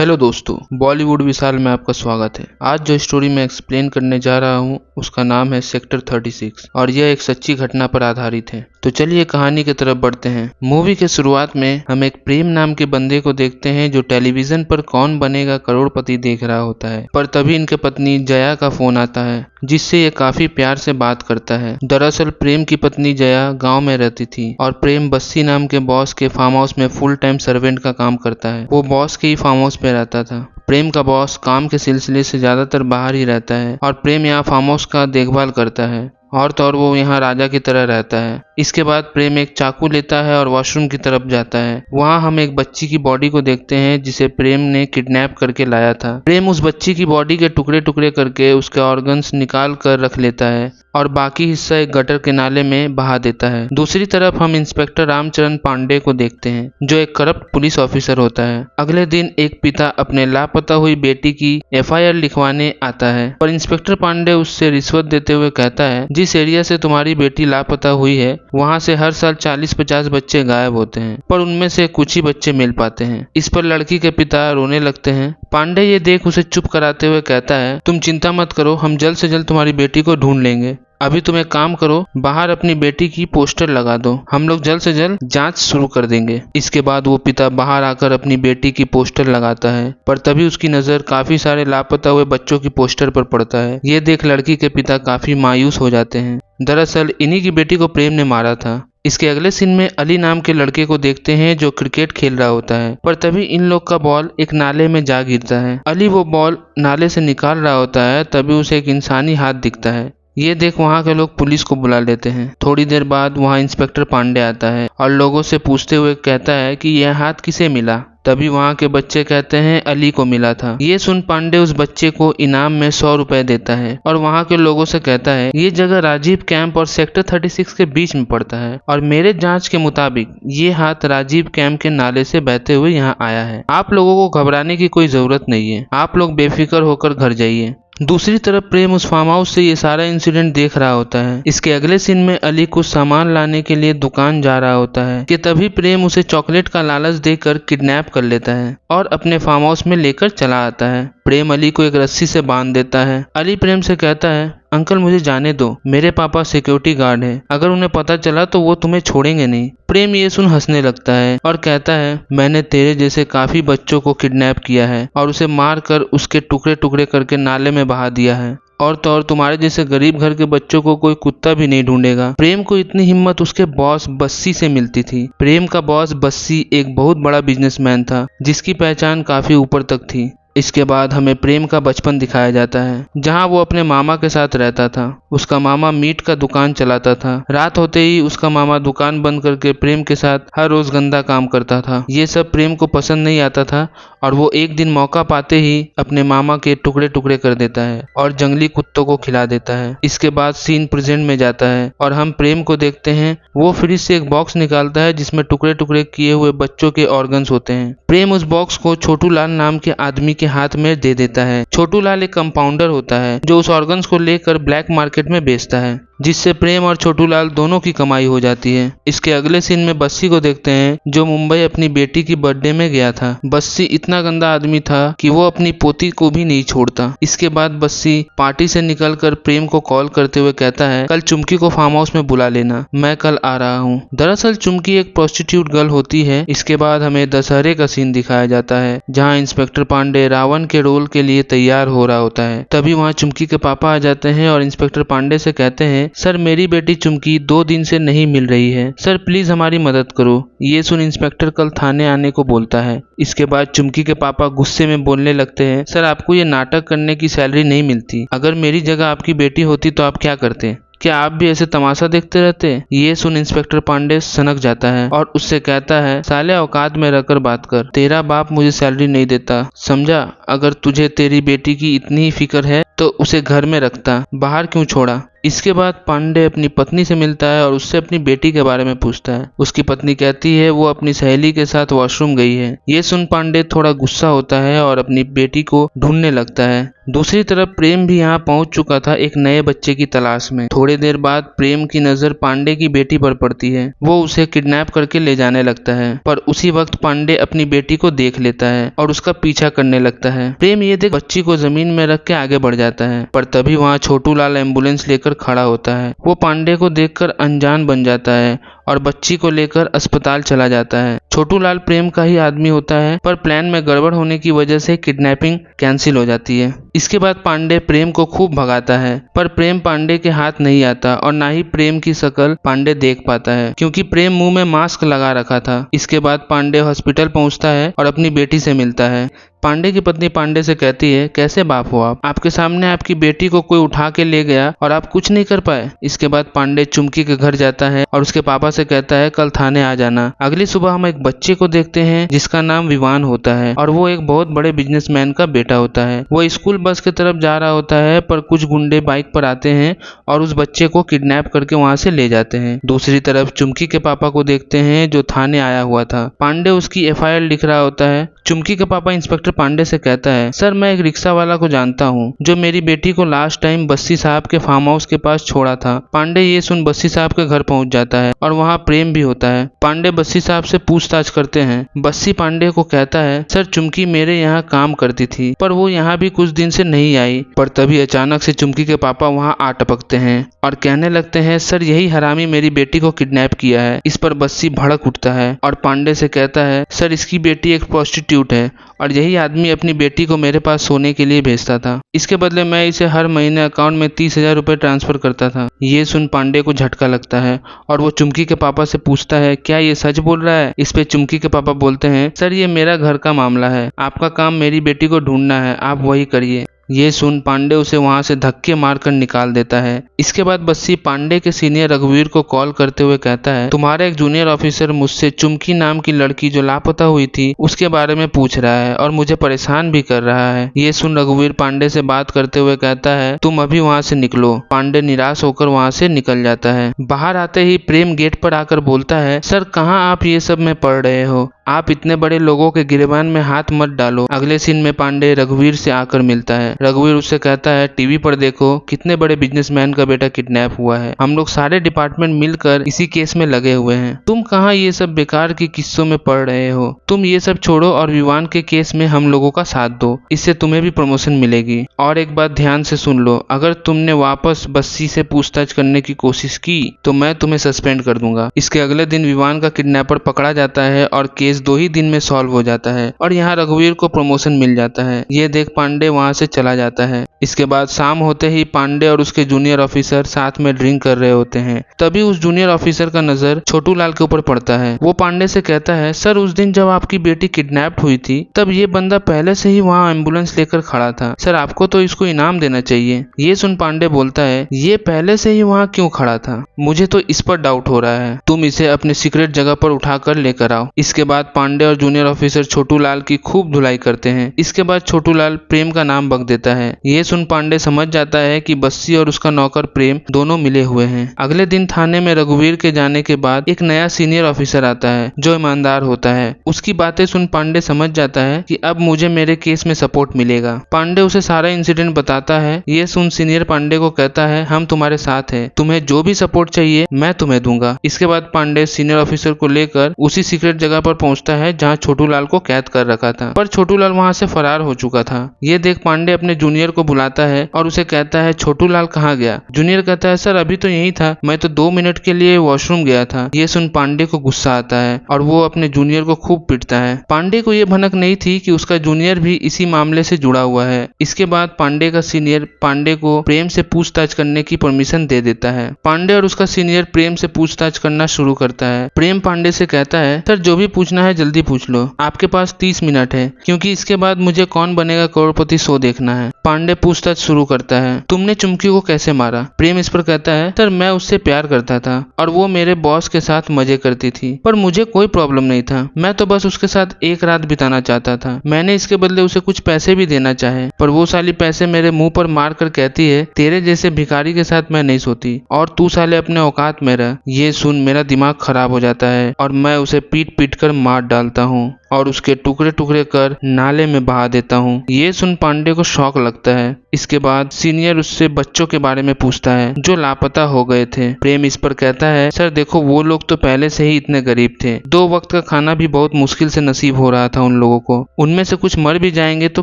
Hello दोस्तों, बॉलीवुड विशाल में आपका स्वागत है। आज जो स्टोरी मैं एक्सप्लेन करने जा रहा हूँ उसका नाम है सेक्टर 36 और यह एक सच्ची घटना पर आधारित है। तो चलिए कहानी की तरफ बढ़ते हैं। मूवी के शुरुआत में हम एक प्रेम नाम के बंदे को देखते हैं जो टेलीविजन पर कौन बनेगा करोड़पति देख रहा होता है। पर तभी इनके पत्नी जया का फोन आता है जिससे ये काफी प्यार से बात करता है। दरअसल प्रेम की पत्नी जया गांव में रहती थी और प्रेम बस्सी नाम के बॉस के फार्म हाउस में फुल टाइम सर्वेंट का काम करता है। वो बॉस के ही फार्म हाउस पे रहता था। प्रेम का बॉस काम के सिलसिले से ज्यादातर बाहर ही रहता है और प्रेम यहाँ फार्म हाउस का देखभाल करता है और तो और वो यहाँ राजा की तरह रहता है। इसके बाद प्रेम एक चाकू लेता है और वॉशरूम की तरफ जाता है। वहाँ हम एक बच्ची की बॉडी को देखते हैं जिसे प्रेम ने किडनैप करके लाया था। प्रेम उस बच्ची की बॉडी के टुकड़े टुकड़े करके उसके ऑर्गन्स निकाल कर रख लेता है और बाकी हिस्सा एक गटर के नाले में बहा देता है। दूसरी तरफ हम इंस्पेक्टर रामचरण पांडे को देखते हैं जो एक करप्ट पुलिस ऑफिसर होता है। अगले दिन एक पिता अपने लापता हुई बेटी की FIR लिखवाने आता है पर इंस्पेक्टर पांडे उससे रिश्वत देते हुए कहता है जिस एरिया से तुम्हारी बेटी लापता हुई है वहाँ से हर साल 40-50 बच्चे गायब होते हैं पर उनमें से कुछ ही बच्चे मिल पाते हैं। इस पर लड़की के पिता रोने लगते हैं। पांडे ये देख उसे चुप कराते हुए कहता है तुम चिंता मत करो, हम जल्द से जल्द तुम्हारी बेटी को ढूंढ लेंगे। अभी तुम एक काम करो, बाहर अपनी बेटी की पोस्टर लगा दो, हम लोग जल्द से जल्द जांच शुरू कर देंगे। इसके बाद वो पिता बाहर आकर अपनी बेटी की पोस्टर लगाता है पर तभी उसकी नजर काफी सारे लापता हुए बच्चों की पोस्टर पर पड़ता है। ये देख लड़की के पिता काफी मायूस हो जाते हैं। दरअसल इन्हीं की बेटी को प्रेम ने मारा था। इसके अगले सीन में अली नाम के लड़के को देखते हैं जो क्रिकेट खेल रहा होता है पर तभी इन लोग का बॉल एक नाले में जा गिरता है। अली वो बॉल नाले से निकाल रहा होता है तभी उसे एक इंसानी हाथ दिखता है। ये देख वहाँ के लोग पुलिस को बुला लेते हैं। थोड़ी देर बाद वहाँ इंस्पेक्टर पांडे आता है और लोगों से पूछते हुए कहता है कि यह हाथ किसे मिला। तभी वहाँ के बच्चे कहते हैं अली को मिला था। ये सुन पांडे उस बच्चे को इनाम में 100 रुपए देता है और वहाँ के लोगों से कहता है ये जगह राजीव कैंप और सेक्टर 36 के बीच में पड़ता है और मेरे जांच के मुताबिक ये हाथ राजीव कैंप के नाले से बहते हुए यहाँ आया है। आप लोगों को घबराने की कोई जरूरत नहीं है, आप लोग बेफिक्र होकर घर जाइए। दूसरी तरफ प्रेम उस फार्म हाउस से ये सारा इंसिडेंट देख रहा होता है। इसके अगले सीन में अली कुछ सामान लाने के लिए दुकान जा रहा होता है कि तभी प्रेम उसे चॉकलेट का लालच देकर किडनैप कर लेता है और अपने फार्म हाउस में लेकर चला आता है। प्रेम अली को एक रस्सी से बांध देता है। अली प्रेम से कहता है अंकल मुझे जाने दो, मेरे पापा सिक्योरिटी गार्ड हैं, अगर उन्हें पता चला तो वो तुम्हें छोड़ेंगे नहीं। प्रेम ये सुन हंसने लगता है और कहता है मैंने तेरे जैसे काफी बच्चों को किडनैप किया है और उसे मार कर उसके टुकड़े टुकड़े करके नाले में बहा दिया है और तो और तुम्हारे जैसे गरीब घर के बच्चों को कोई कुत्ता भी नहीं ढूंढेगा। प्रेम को इतनी हिम्मत उसके बॉस बस्सी से मिलती थी। प्रेम का बॉस बस्सी एक बहुत बड़ा बिजनेसमैन था जिसकी पहचान काफी ऊपर तक थी। इसके बाद हमें प्रेम का बचपन दिखाया जाता है जहां वो अपने मामा के साथ रहता था। उसका मामा मीट का दुकान चलाता था। रात होते ही उसका मामा दुकान बंद करके प्रेम के साथ हर रोज गंदा काम करता था। ये सब प्रेम को पसंद नहीं आता था और वो एक दिन मौका पाते ही अपने मामा के टुकड़े टुकड़े कर देता है और जंगली कुत्तों को खिला देता है। इसके बाद सीन प्रेजेंट में जाता है और हम प्रेम को देखते हैं। वो फ्रिज से एक बॉक्स निकालता है जिसमें टुकड़े टुकड़े किए हुए बच्चों के ऑर्गन्स होते हैं। प्रेम उस बॉक्स को छोटू लाल नाम के आदमी के हाथ में दे देता है। छोटू लाल एक कंपाउंडर होता है जो उस ऑर्गन्स को लेकर ब्लैक मार्केट में बेचता है जिससे प्रेम और छोटू लाल दोनों की कमाई हो जाती है। इसके अगले सीन में बस्सी को देखते हैं जो मुंबई अपनी बेटी की बर्थडे में गया था। बस्सी इतना गंदा आदमी था कि वो अपनी पोती को भी नहीं छोड़ता। इसके बाद बस्सी पार्टी से निकलकर प्रेम को कॉल करते हुए कहता है कल चुमकी को फार्म हाउस में बुला लेना, मैं कल आ रहा हूँ। दरअसल चुमकी एक प्रोस्टिट्यूट गर्ल होती है। इसके बाद हमें दशहरे का सीन दिखाया जाता है जहाँ इंस्पेक्टर पांडे रावण के रोल के लिए तैयार हो रहा होता है। तभी वहाँ चुमकी के पापा आ जाते हैं और इंस्पेक्टर पांडे से कहते हैं सर मेरी बेटी चुमकी 2 दिन से नहीं मिल रही है, सर प्लीज हमारी मदद करो। ये सुन इंस्पेक्टर कल थाने आने को बोलता है। इसके बाद चुमकी के पापा गुस्से में बोलने लगते हैं सर आपको ये नाटक करने की सैलरी नहीं मिलती, अगर मेरी जगह आपकी बेटी होती तो आप क्या करते, क्या आप भी ऐसे तमाशा देखते रहते। ये सुन इंस्पेक्टर पांडे सनक जाता है और उससे कहता है साले औकात में रहकर बात कर, तेरा बाप मुझे सैलरी नहीं देता समझा। अगर तुझे तेरी बेटी की इतनी ही फिक्र है तो उसे घर में रखता, बाहर क्यों छोड़ा। इसके बाद पांडे अपनी पत्नी से मिलता है और उससे अपनी बेटी के बारे में पूछता है। उसकी पत्नी कहती है वो अपनी सहेली के साथ वॉशरूम गई है। ये सुन पांडे थोड़ा गुस्सा होता है और अपनी बेटी को ढूंढने लगता है। दूसरी तरफ प्रेम भी यहाँ पहुंच चुका था एक नए बच्चे की तलाश में। थोड़ी देर बाद प्रेम की नजर पांडे की बेटी पर पड़ती है। वो उसे किडनैप करके ले जाने लगता है, पर उसी वक्त पांडे अपनी बेटी को देख लेता है और उसका पीछा करने लगता है। प्रेम ये देख बच्ची को जमीन में रख के आगे बढ़ जाता है, पर तभी वहाँ छोटू लाल एम्बुलेंस लेकर खड़ा होता है। वो पांडे को देखकर अनजान बन जाता है और बच्ची को लेकर अस्पताल चला जाता है। छोटू लाल प्रेम का ही आदमी होता है, पर प्लान में गड़बड़ होने की वजह से किडनैपिंग कैंसिल हो जाती है। इसके बाद पांडे प्रेम को खूब भगाता है, पर प्रेम पांडे के हाथ नहीं आता और ना ही प्रेम की शक्ल पांडे देख पाता है, क्योंकि प्रेम मुंह में मास्क लगा रखा था। इसके बाद पांडे हॉस्पिटल पहुंचता है और अपनी बेटी से मिलता है। पांडे की पत्नी पांडे से कहती है, कैसे बाप हो आप? आपके सामने आपकी बेटी को कोई उठा के ले गया और आप कुछ नहीं कर पाए। इसके बाद पांडे चुमकी के घर जाता है और उसके पापा से कहता है, कल थाने आ जाना। अगली सुबह हम एक बच्चे को देखते हैं जिसका नाम विवान होता है और वो एक बहुत बड़े बिजनेसमैन का बेटा होता है। वो स्कूल बस की तरफ जा रहा होता है, पर कुछ गुंडे बाइक पर आते हैं और उस बच्चे को किडनैप करके वहां से ले जाते हैं। दूसरी तरफ चुमकी के पापा को देखते हैं जो थाने आया हुआ था। पांडे उसकी FIR लिख रहा होता है। चुमकी का पापा इंस्पेक्टर पांडे से कहता है, सर मैं एक रिक्शा वाला को जानता हूँ जो मेरी बेटी को लास्ट टाइम बस्सी साहब के फार्म हाउस के पास छोड़ा था। पांडे ये सुन बस्सी साहब के घर पहुंच जाता है और वहाँ प्रेम भी होता है। पांडे बस्सी साहब से पूछताछ करते हैं। बस्सी पांडे को कहता है, सर चुमकी मेरे यहाँ काम करती थी, पर वो यहाँ भी कुछ दिन से नहीं आई। पर तभी अचानक से चुमकी के पापा वहाँ आ टपकते हैं और कहने लगते हैं, सर यही हरामी मेरी बेटी को किडनैप किया है। इस पर बस्सी भड़क उठता है और पांडे से कहता है, सर इसकी बेटी एक प्रोस्टिट्यूट है और यही आदमी अपनी बेटी को मेरे पास सोने के लिए भेजता था। इसके बदले मैं इसे हर महीने अकाउंट में 30,000 रुपए ट्रांसफर करता था। ये सुन पांडे को झटका लगता है और वो चुमकी के पापा से पूछता है, क्या ये सच बोल रहा है? इस पे चुमकी के पापा बोलते हैं, सर ये मेरा घर का मामला है, आपका काम मेरी बेटी को ढूंढना है, आप वही करिए। ये सुन पांडे उसे वहां से धक्के मारकर निकाल देता है। इसके बाद बस्सी पांडे के सीनियर रघुवीर को कॉल करते हुए कहता है, तुम्हारा एक जूनियर ऑफिसर मुझसे चुमकी नाम की लड़की जो लापता हुई थी उसके बारे में पूछ रहा है और मुझे परेशान भी कर रहा है। ये सुन रघुवीर पांडे से बात करते हुए कहता है, तुम अभी वहाँ से निकलो। पांडे निराश होकर वहाँ से निकल जाता है। बाहर आते ही प्रेम गेट पर आकर बोलता है, सर कहाँ आप ये सब में पढ़ रहे हो? आप इतने बड़े लोगों के गिरेबान में हाथ मत डालो। अगले सीन में पांडे रघुवीर से आकर मिलता है। रघुवीर उससे कहता है, टीवी पर देखो कितने बड़े बिजनेसमैन का बेटा किडनैप हुआ है। हम लोग सारे डिपार्टमेंट मिलकर इसी केस में लगे हुए हैं। तुम कहाँ ये सब बेकार के किस्सों में पढ़ रहे हो? तुम ये सब छोड़ो और विवान के केस में हम लोगों का साथ दो, इससे तुम्हें भी प्रमोशन मिलेगी। और एक बात ध्यान से सुन लो, अगर तुमने वापस बस्सी से पूछताछ करने की कोशिश की तो मैं तुम्हें सस्पेंड कर दूंगा। इसके अगले दिन विवान का किडनैपर पकड़ा जाता है और केस 2 ही दिन में सॉल्व हो जाता है और यहाँ रघुवीर को प्रमोशन मिल जाता है। ये देख पांडे वहाँ से चला जाता है। इसके बाद शाम होते ही पांडे और उसके जूनियर ऑफिसर साथ में ड्रिंक कर रहे होते हैं। तभी उस जूनियर ऑफिसर का नजर छोटू लाल के ऊपर पड़ता है। वो पांडे से कहता है, सर उस दिन जब आपकी बेटी किडनैप हुई थी तब ये बंदा पहले से ही वहाँ एम्बुलेंस लेकर खड़ा था। सर आपको तो इसको इनाम देना चाहिए। ये सुन पांडे बोलता है, ये पहले से ही वहाँ क्यों खड़ा था? मुझे तो इस पर डाउट हो रहा है। तुम इसे अपने सीक्रेट जगह पर उठाकर लेकर आओ। इसके बाद पांडे और जूनियर ऑफिसर छोटू लाल की खूब धुलाई करते हैं। इसके बाद छोटू लाल प्रेम का नाम बक देता है। ये सुन पांडे समझ जाता है कि बस्सी और उसका नौकर प्रेम दोनों मिले हुए हैं। अगले दिन थाने में रघुवीर के जाने के बाद एक नया सीनियर ऑफिसर आता है जो ईमानदार होता है। उसकी बातें सुन पांडे समझ जाता है कि अब मुझे मेरे केस में सपोर्ट मिलेगा। पांडे उसे सारा इंसिडेंट बताता है। ये सुन सीनियर पांडे को कहता है, हम तुम्हारे साथ हैं, तुम्हें जो भी सपोर्ट चाहिए मैं तुम्हें दूंगा। इसके बाद पांडे सीनियर ऑफिसर को लेकर उसी सीक्रेट जगह पर पहुंचता है जहां छोटू लाल को कैद कर रखा था, पर छोटू लाल वहां से फरार हो चुका था। ये देख पांडे अपने जूनियर को बुलाता है और उसे कहता है, छोटू लाल कहाँ गया? जूनियर कहता है, सर अभी तो यही था, मैं तो 2 मिनट के लिए वॉशरूम गया था। ये सुन पांडे को गुस्सा आता है और वो अपने जूनियर को खूब पीटता है। पांडे को ये भनक नहीं थी कि उसका जूनियर भी इसी मामले से जुड़ा हुआ है। इसके बाद पांडे का सीनियर पांडे को प्रेम से पूछताछ करने की परमिशन दे देता है। पांडे और उसका सीनियर प्रेम से पूछताछ करना शुरू करता है। प्रेम पांडे से कहता है, सर जो भी पूछना है जल्दी पूछ लो, आपके पास 30 मिनट है, क्योंकि इसके बाद मुझे कौन बनेगा करोड़पति शो देखना है। पांडे पूछताछ शुरू करता है, तुमने चुमकी को कैसे मारा? प्रेम इस पर कहता है, सर मैं उससे प्यार करता था और वो मेरे बॉस के साथ मजे करती थी, पर मुझे कोई प्रॉब्लम नहीं था। मैं तो बस उसके साथ एक रात बिताना चाहता था। मैंने इसके बदले उसे कुछ पैसे भी देना चाहे, पर वो साली पैसे मेरे मुंह पर मार कर कहती है, तेरे जैसे भिखारी के साथ मैं नहीं सोती और तू साले अपने औकात में रह। ये सुन मेरा दिमाग खराब हो जाता है और मैं उसे पीट पीट कर मार डालता हूँ। और उसके टुकड़े टुकड़े कर नाले में बहा देता हूँ। ये सुन पांडे को शौक लगता है। इसके बाद सीनियर उससे बच्चों के बारे में पूछता है जो लापता हो गए थे। प्रेम इस पर कहता है, सर देखो वो लोग तो पहले से ही इतने गरीब थे, 2 वक्त का खाना भी बहुत मुश्किल से नसीब हो रहा था उन लोगों को। उनमें से कुछ मर भी जाएंगे तो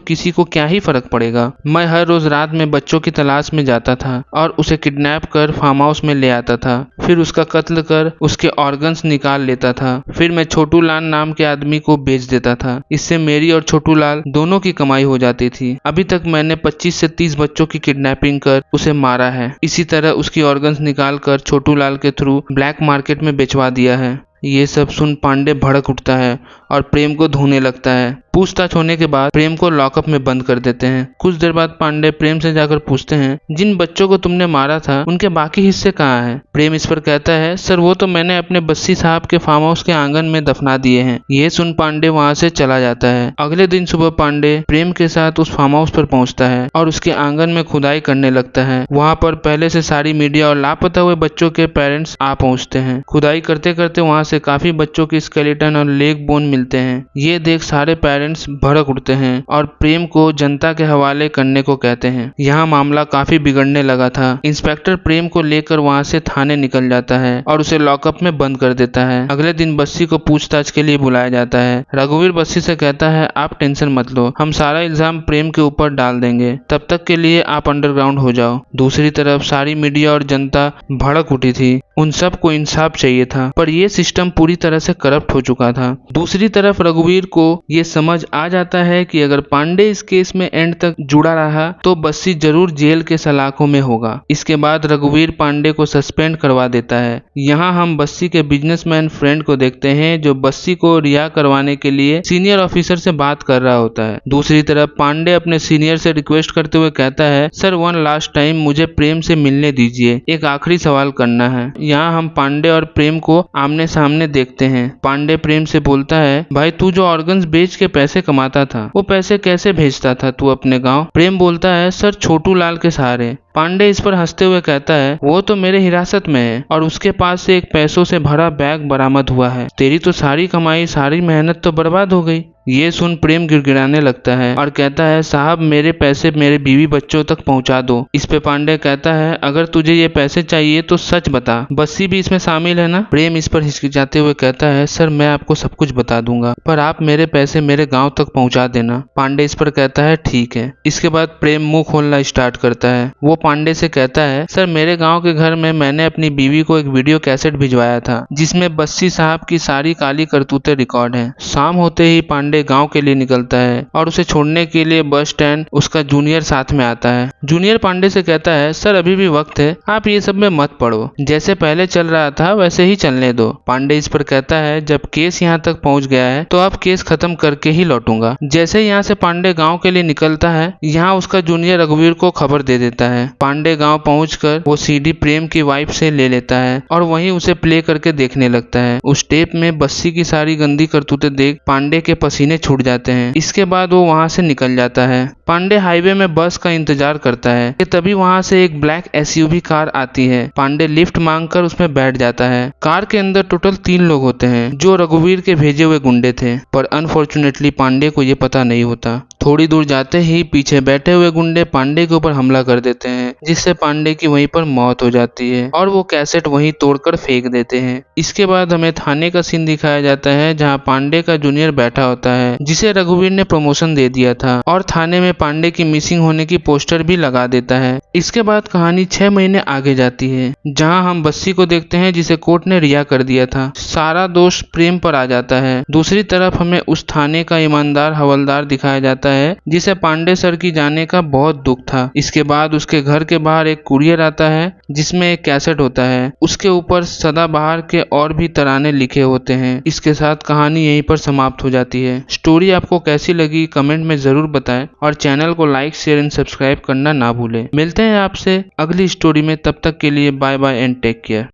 किसी को क्या ही फर्क पड़ेगा। मैं हर रोज रात में बच्चों की तलाश में जाता था और उसे किडनैप कर फार्म हाउस में ले आता था, फिर उसका कत्ल कर उसके ऑर्गन्स निकाल लेता था, फिर मैं छोटू लाल नाम के आदमी को बेच देता था। इससे मेरी और छोटू लाल दोनों की कमाई हो जाती थी। अभी तक मैंने 25 से 30 बच्चों की किडनैपिंग कर उसे मारा है। इसी तरह उसकी ऑर्गन्स निकाल कर छोटू लाल के थ्रू ब्लैक मार्केट में बेचवा दिया है। ये सब सुन पांडे भड़क उठता है और प्रेम को धोने लगता है। पूछताछ होने के बाद प्रेम को लॉकअप में बंद कर देते हैं। कुछ देर बाद पांडे प्रेम से जाकर पूछते हैं, जिन बच्चों को तुमने मारा था उनके बाकी हिस्से कहाँ हैं? प्रेम इस पर कहता है, सर वो तो मैंने अपने बस्सी साहब के फार्म हाउस के आंगन में दफना दिए हैं। ये सुन पांडे वहाँ से चला जाता है। अगले दिन सुबह पांडे प्रेम के साथ उस फार्म हाउस पर पहुँचता है और उसके आंगन में खुदाई करने लगता है। वहाँ पर पहले से सारी मीडिया और लापता हुए बच्चों के पेरेंट्स आ पहुँचते हैं। खुदाई करते करते वहाँ से काफी बच्चों के स्केलेटन और लेग बोन मिलते हैं। ये देख सारे पेरेंट्स भड़क उठते हैं और प्रेम को जनता के हवाले करने को कहते हैं। यहाँ मामला काफी बिगड़ने लगा था। इंस्पेक्टर प्रेम को लेकर वहाँ से थाने निकल जाता है और उसे लॉकअप में बंद कर देता है। अगले दिन बस्सी को पूछताछ के लिए बुलाया जाता है। रघुवीर बस्सी से कहता है, आप टेंशन मत लो, हम सारा इल्जाम प्रेम के ऊपर डाल देंगे, तब तक के लिए आप अंडरग्राउंड हो जाओ। दूसरी तरफ सारी मीडिया और जनता भड़क उठी थी। उन सबको इंसाफ चाहिए था, पर यह सिस्टम पूरी तरह से करप्ट हो चुका था। दूसरी तरफ रघुवीर को ये समझ आ जाता है कि अगर पांडे इस केस में एंड तक जुड़ा रहा तो बस्सी जरूर जेल के सलाखों में होगा। इसके बाद रघुवीर पांडे को सस्पेंड करवा देता है। यहाँ हम बस्सी के बिजनेसमैन फ्रेंड को देखते हैं जो बस्सी को रिहा करवाने के लिए सीनियर ऑफिसर से बात कर रहा होता है। दूसरी तरफ पांडे अपने सीनियर से रिक्वेस्ट करते हुए कहता है, सर वन लास्ट टाइम मुझे प्रेम से मिलने दीजिए, एक आखिरी सवाल करना है। यहाँ हम पांडे और प्रेम को आमने सामने देखते हैं। पांडे प्रेम से बोलता है, भाई तू जो ऑर्गन्स बेच के पैसे कमाता था वो पैसे कैसे भेजता था तू अपने गांव? प्रेम बोलता है, सर छोटू लाल के सहारे। पांडे इस पर हंसते हुए कहता है, वो तो मेरे हिरासत में है और उसके पास से एक पैसों से भरा बैग बरामद हुआ है। तेरी तो सारी कमाई सारी मेहनत तो बर्बाद हो गई। ये सुन प्रेम गिड़गिड़ाने लगता है और कहता है, साहब मेरे पैसे मेरे बीवी बच्चों तक पहुंचा दो। इस पे पांडे कहता है, अगर तुझे ये पैसे चाहिए तो सच बता, बस्सी भी इसमें शामिल है ना? प्रेम इस पर हिचकिचाते हुए कहता है, सर मैं आपको सब कुछ बता दूंगा, पर आप मेरे पैसे मेरे गाँव तक पहुँचा देना। पांडे इस पर कहता है, ठीक है। इसके बाद प्रेम मुंह खोलना स्टार्ट करता है। वो पांडे से कहता है, सर मेरे गांव के घर में मैंने अपनी बीवी को एक वीडियो कैसेट भिजवाया था जिसमें बस्सी साहब की सारी काली करतूतें रिकॉर्ड हैं। शाम होते ही पांडे गांव के लिए निकलता है और उसे छोड़ने के लिए बस स्टैंड उसका जूनियर साथ में आता है। जूनियर पांडे से कहता है, सर अभी भी वक्त है, आप ये सब में मत पड़ो, जैसे पहले चल रहा था वैसे ही चलने दो। पांडे इस पर कहता है, जब केस यहाँ तक पहुँच गया है तो अब केस खत्म करके ही लौटूंगा। जैसे यहाँ से पांडे गाँव के लिए निकलता है, यहाँ उसका जूनियर रघुवीर को खबर दे देता है। पांडे गांव पहुंचकर वो सीडी प्रेम की वाइफ से ले लेता है और वहीं उसे प्ले करके देखने लगता है। उस टेप में बस्सी की सारी गंदी करतूतें देख पांडे के पसीने छूट जाते हैं। इसके बाद वो वहां से निकल जाता है। पांडे हाईवे में बस का इंतजार करता है कि तभी वहां से एक ब्लैक एसयूवी कार आती है। पांडे लिफ्ट मांगकर उसमें बैठ जाता है। कार के अंदर टोटल 3 लोग होते हैं जो रघुवीर के भेजे हुए गुंडे थे, पर अनफॉर्चुनेटली पांडे को ये पता नहीं होता। थोड़ी दूर जाते ही पीछे बैठे हुए गुंडे पांडे के ऊपर हमला कर देते हैं, जिससे पांडे की वहीं पर मौत हो जाती है और वो कैसेट वहीं तोड़कर फेंक देते हैं। इसके बाद हमें थाने का सीन दिखाया जाता है जहां पांडे का जूनियर बैठा होता है जिसे रघुवीर ने प्रमोशन दे दिया था और थाने में पांडे की मिसिंग होने की पोस्टर भी लगा देता है। इसके बाद कहानी 6 महीने आगे जाती है जहां हम बस्सी को देखते हैं जिसे कोर्ट ने रिहा कर दिया था। सारा दोष प्रेम पर आ जाता है। दूसरी तरफ हमें उस थाने का ईमानदार हवलदार दिखाया जाता है जिसे पांडे सर की जाने का बहुत दुख था। इसके बाद उसके घर के बाहर एक कुरियर आता है जिसमें एक कैसेट होता है, उसके ऊपर सदाबहार के और भी तराने लिखे होते हैं। इसके साथ कहानी यहीं पर समाप्त हो जाती है। स्टोरी आपको कैसी लगी कमेंट में जरूर बताएं और चैनल को लाइक शेयर एंड सब्सक्राइब करना ना भूलें। मिलते हैं आपसे अगली स्टोरी में, तब तक के लिए bye bye and take care.